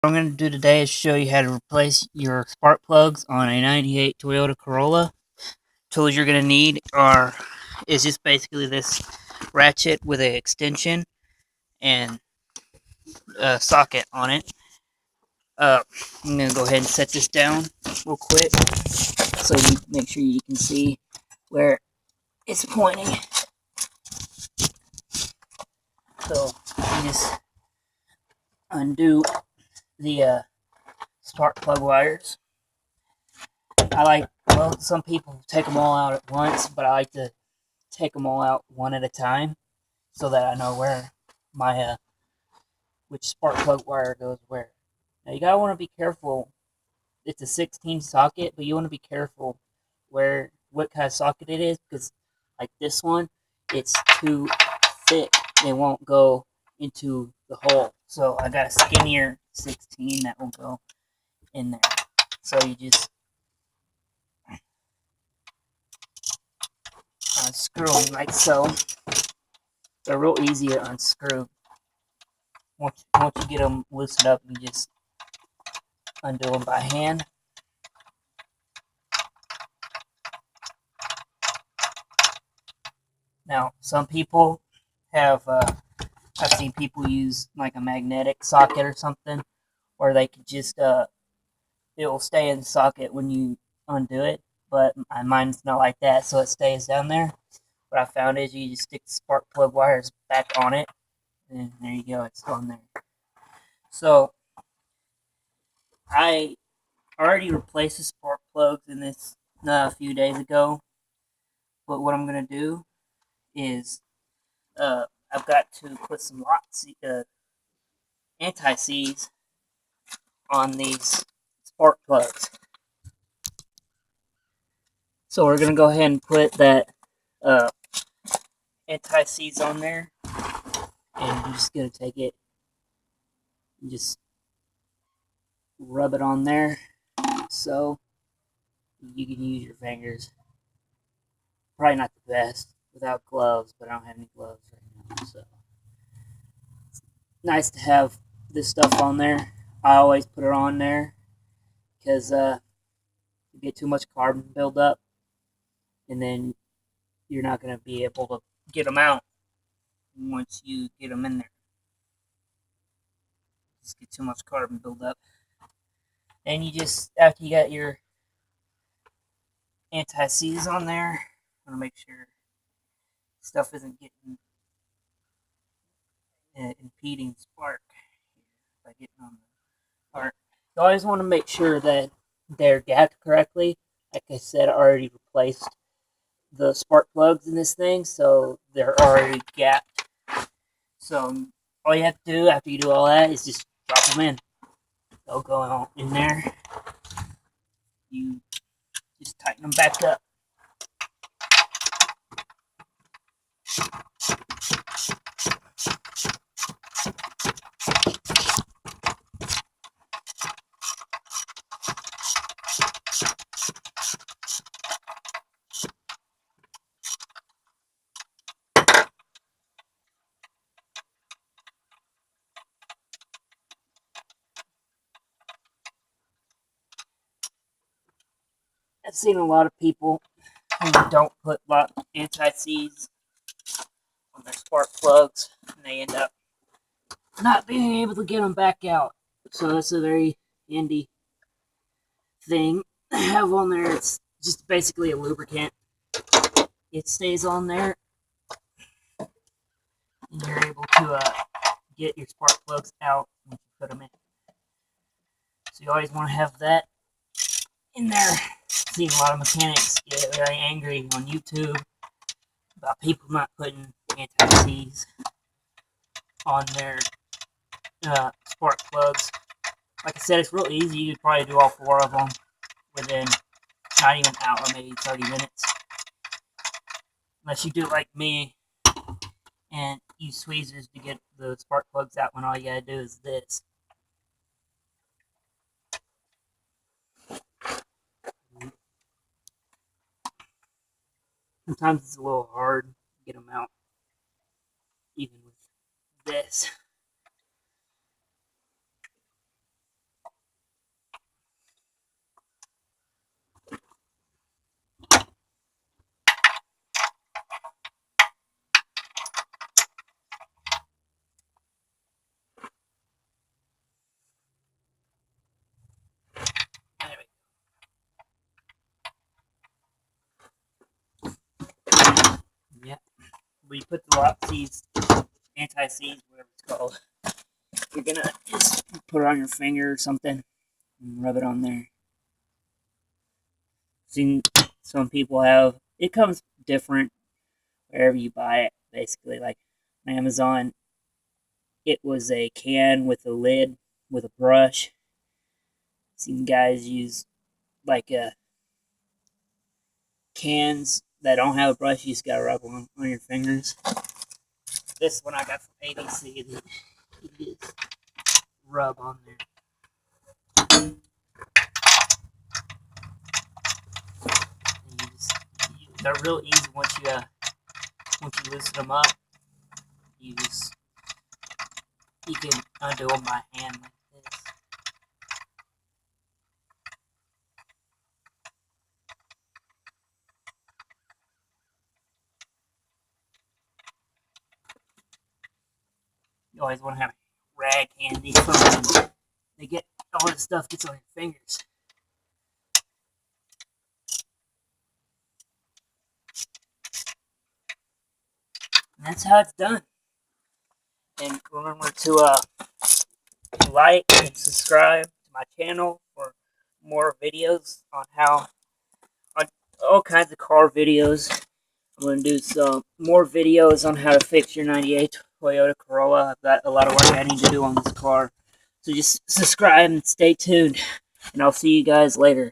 What I'm going to do today is show you how to replace your spark plugs on a 98 Toyota Corolla. Tools you're going to need is just basically this ratchet with an extension and a socket on it. I'm going to go ahead and set this down real quick so you make sure you can see where it's pointing. So you just undo the spark plug wires. Some people take them all out at once, but I like to take them all out one at a time so that I know where my which spark plug wire goes where. Now you gotta want to be careful. It's a 16 socket, but you want to be careful what kind of socket it is, because like this one, it's too thick. It won't go into the hole. So I got a skinnier 16 that will go in there. So you just unscrew them like so. They're real easy to unscrew. Once you get them loosened up, you just undo them by hand. Now, some people have, I've seen people use like a magnetic socket or something, where they could just, it will stay in the socket when you undo it, but mine's not like that, so it stays down there. What I found is you just stick the spark plug wires back on it, and there you go, it's on there. So, I already replaced the spark plugs in this a few days ago, but what I'm going to do is I've got to put some anti-seize on these spark plugs. So we're going to go ahead and put that uh, anti-seize on there, and I'm just going to take it and just rub it on there. So you can use your fingers. Probably not the best without gloves, but I don't have any gloves right now, so it's nice to have this stuff on there. I always put it on there because you get too much carbon buildup, and then you're not going to be able to get them out once you get them in there. Just get too much carbon buildup. And you just, after you got your anti-seize on there, want to make sure stuff isn't getting impeding spark by getting on the part. You always want to make sure that they're gapped correctly. Like I said, I already replaced the spark plugs in this thing, so they're already gapped. So all you have to do after you do all that is just drop them in. They'll go on in there. You just tighten them back up. I've seen a lot of people who don't put anti-seize on their spark plugs, and they end up not being able to get them back out. So that's a very handy thing to have on there. It's just basically a lubricant. It stays on there, and you're able to get your spark plugs out once you put them in. So you always want to have that in there. I've seen a lot of mechanics get very angry on YouTube about people not putting anti-seize on their spark plugs. Like I said, it's real easy. You could probably do all four of them within not even an hour, maybe 30 minutes. Unless you do it like me and use tweezers to get the spark plugs out when all you gotta do is this. Sometimes it's a little hard to get them out, even with this. we put the lock seize, anti-seize, whatever it's called. You're gonna just put it on your finger or something and rub it on there. Seen some people have, it comes different wherever you buy it, basically. Like on Amazon, it was a can with a lid with a brush. Seen guys use like cans that don't have a brush, you just gotta rub on your fingers. This one I got from ABC, you just rub on there. They're real easy once you loosen them up. You can undo them by hand like this. You always want to have a rag handy. They get all this stuff gets on your fingers. And that's how it's done. And remember to like and subscribe to my channel for more videos on all kinds of car videos. I'm going to do some more videos on how to fix your 98 Toyota Corolla. I've got a lot of work I need to do on this car. So just subscribe and stay tuned. And I'll see you guys later.